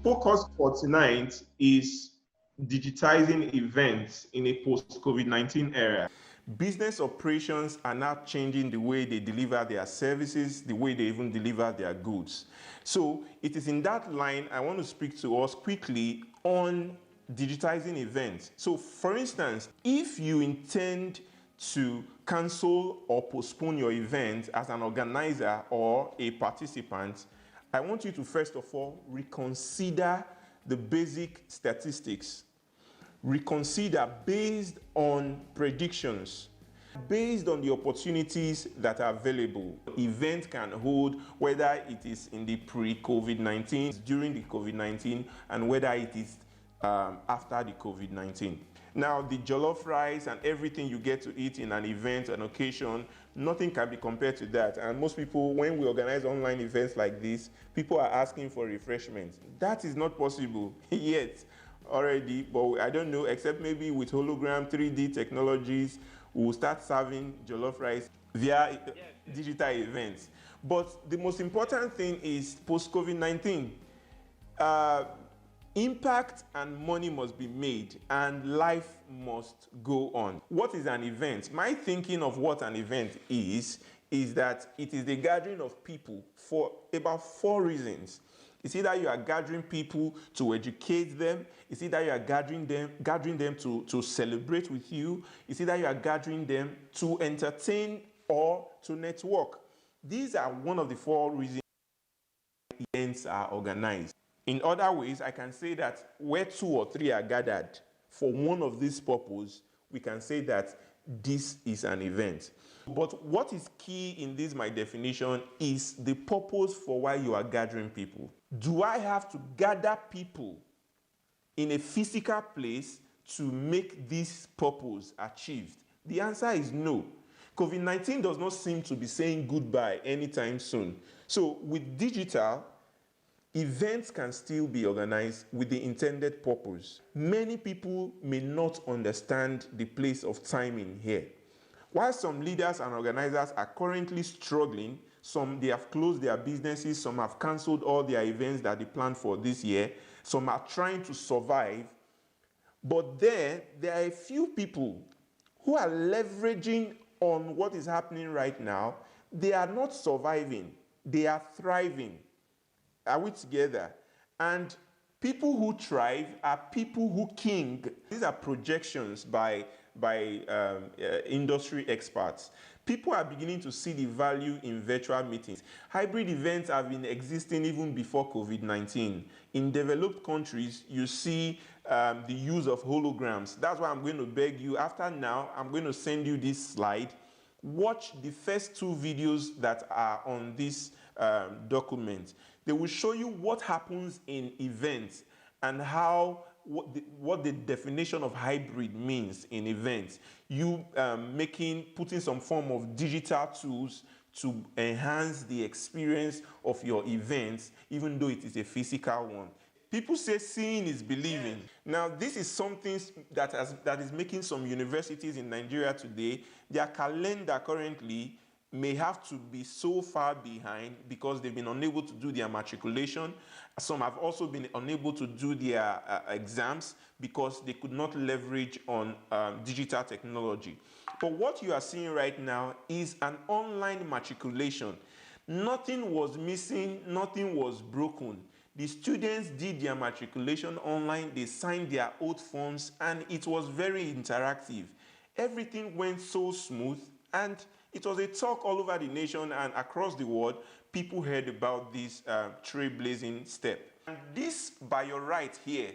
focus for tonight is digitizing events in a post-COVID-19 era. Business operations are now changing the way they deliver their services, the way they even deliver their goods. So it is in that line I want to speak to us quickly on digitizing events. So for instance, if you intend to cancel or postpone your event as an organizer or a participant, I want you to first of all reconsider the basic statistics. Reconsider based on predictions, based on the opportunities that are available. Event can hold, whether it is in the pre-COVID-19, during the COVID-19, and whether it is after the COVID-19. Now, the jollof rice and everything you get to eat in an event, an occasion, nothing can be compared to that. And most people, when we organize online events like this, people are asking for refreshments. That is not possible yet already, but I don't know, except maybe with hologram, 3D technologies, we'll start serving jollof rice via digital events. But the most important thing is post-COVID-19. Impact and money must be made and life must go on. What is an event? My thinking of what an event is that it is the gathering of people for about 4 reasons. It's either you are gathering people to educate them, it's either you are gathering them to celebrate with you, it's either you are gathering them to entertain or to network. These are one of the 4 reasons events are organized. In other ways, I can say that where 2 or 3 are gathered for one of these purposes, we can say that this is an event. But what is key in this, my definition, is the purpose for why you are gathering people. Do I have to gather people in a physical place to make this purpose achieved? The answer is no. COVID-19 does not seem to be saying goodbye anytime soon. So with digital, events can still be organized with the intended purpose. Many people may not understand the place of timing here. While some leaders and organizers are currently struggling, some they have closed their businesses, some have cancelled all their events that they planned for this year, some are trying to survive. But there are a few people who are leveraging on what is happening right now. They are not surviving, they are thriving. Are we together? And people who thrive are people who king. These are projections by industry experts. People are beginning to see the value in virtual meetings. Hybrid events have been existing even before COVID-19. In developed countries, you see the use of holograms. That's why I'm going to beg you, after now, I'm going to send you this slide. Watch the first 2 videos that are on this document. They will show you what happens in events and how what the definition of hybrid means in events. You putting some form of digital tools to enhance the experience of your events, even though it is a physical one. People say seeing is believing. Now, this is something that is making some universities in Nigeria today, their calendar currently may have to be so far behind because they've been unable to do their matriculation. Some have also been unable to do their exams because they could not leverage on digital technology. But what you are seeing right now is an online matriculation. Nothing was missing, nothing was broken. The students did their matriculation online, they signed their oath forms, and it was very interactive. Everything went so smooth, and it was a talk all over the nation and across the world. People heard about this trailblazing step. And this, by your right here,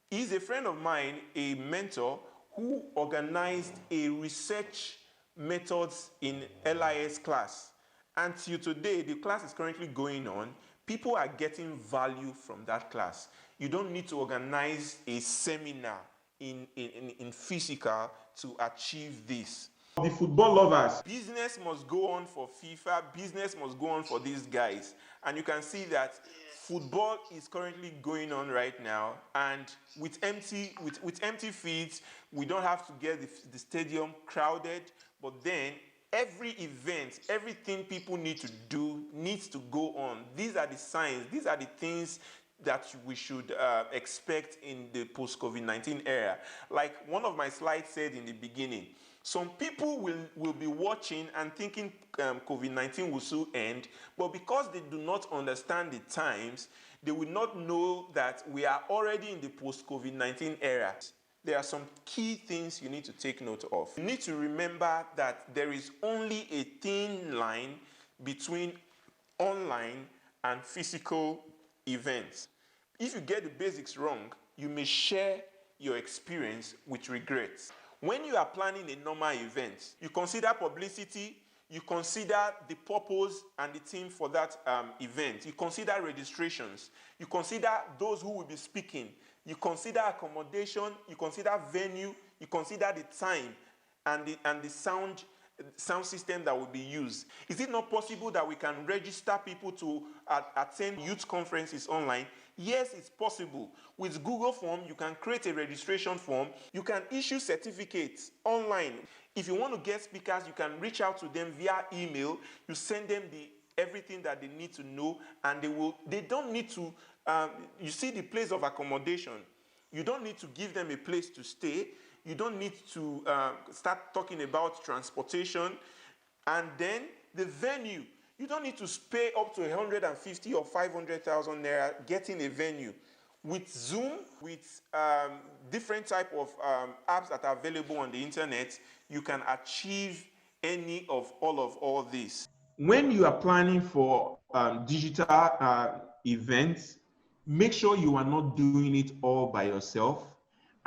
is a friend of mine, a mentor, who organized a research methods in LIS class. And till today, the class is currently going on. People are getting value from that class. You don't need to organize a seminar in physical to achieve this. The football lovers. Business must go on for FIFA. Business must go on for these guys. And you can see that football is currently going on right now. And with empty fields, we don't have to get the stadium crowded. But then every event, everything people need to do needs to go on. These are the signs. These are the things that we should expect in the post-COVID-19 era. Like one of my slides said in the beginning, some people will be watching and thinking COVID-19 will soon end, but because they do not understand the times, they will not know that we are already in the post-COVID-19 era. There are some key things you need to take note of. You need to remember that there is only a thin line between online and physical events. If you get the basics wrong, you may share your experience with regrets. When you are planning a normal event, you consider publicity, you consider the purpose and the theme for that event, you consider registrations, you consider those who will be speaking, you consider accommodation, you consider venue, you consider the time and the sound system that will be used. Is it not possible that we can register people to attend youth conferences online? Yes, it's possible. With Google Form, you can create a registration form. You can issue certificates online. If you want to get speakers, you can reach out to them via email. You send them everything that they need to know, and they don't need to, you see the place of accommodation. You don't need to give them a place to stay. You don't need to start talking about transportation. And then the venue. You don't need to pay up to 150 or 500,000 naira getting a venue. With Zoom, with different type of apps that are available on the internet, you can achieve any of all this. When you are planning for digital events, make sure you are not doing it all by yourself,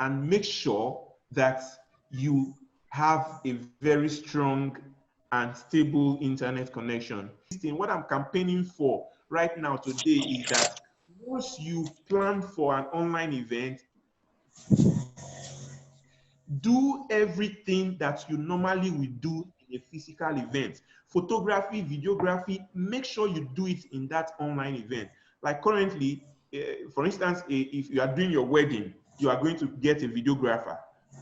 and make sure that you have a very strong and stable internet connection. What I'm campaigning for right now today is that once you plan for an online event, do everything that you normally would do in a physical event. Photography, videography, make sure you do it in that online event. Like currently, for instance, if you are doing your wedding, you are going to get a videographer.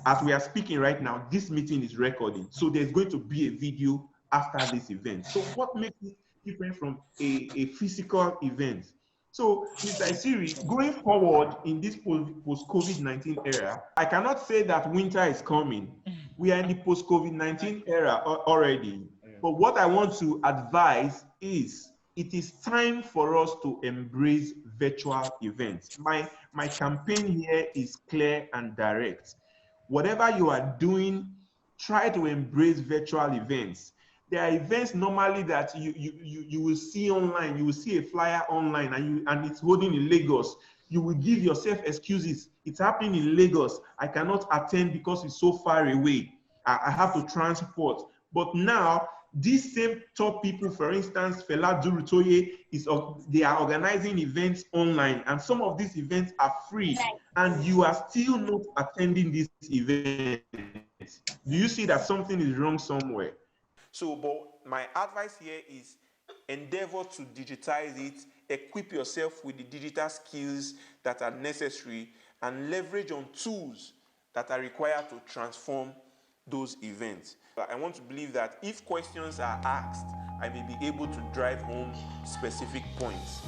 As we are speaking right now, this meeting is recording. So there's going to be a video after this event. So what makes it different from a physical event? So, Mr. Isiri, going forward in this post-COVID-19 era, I cannot say that winter is coming. We are in the post-COVID-19 era already. But what I want to advise is it is time for us to embrace virtual events. My campaign here is clear and direct. Whatever you are doing, try to embrace virtual events. There are events normally that you will see online. You will see a flyer online and it's holding in Lagos. You will give yourself excuses. It's happening in Lagos. I cannot attend because it's so far away. I have to transport. But now, these same top people, for instance, Fela Durutoye, they are organizing events online, and some of these events are free, and you are still not attending these events. Do you see that something is wrong somewhere? So, but my advice here is endeavor to digitize it, equip yourself with the digital skills that are necessary, and leverage on tools that are required to transform those events. I want to believe that if questions are asked, I may be able to drive home specific points.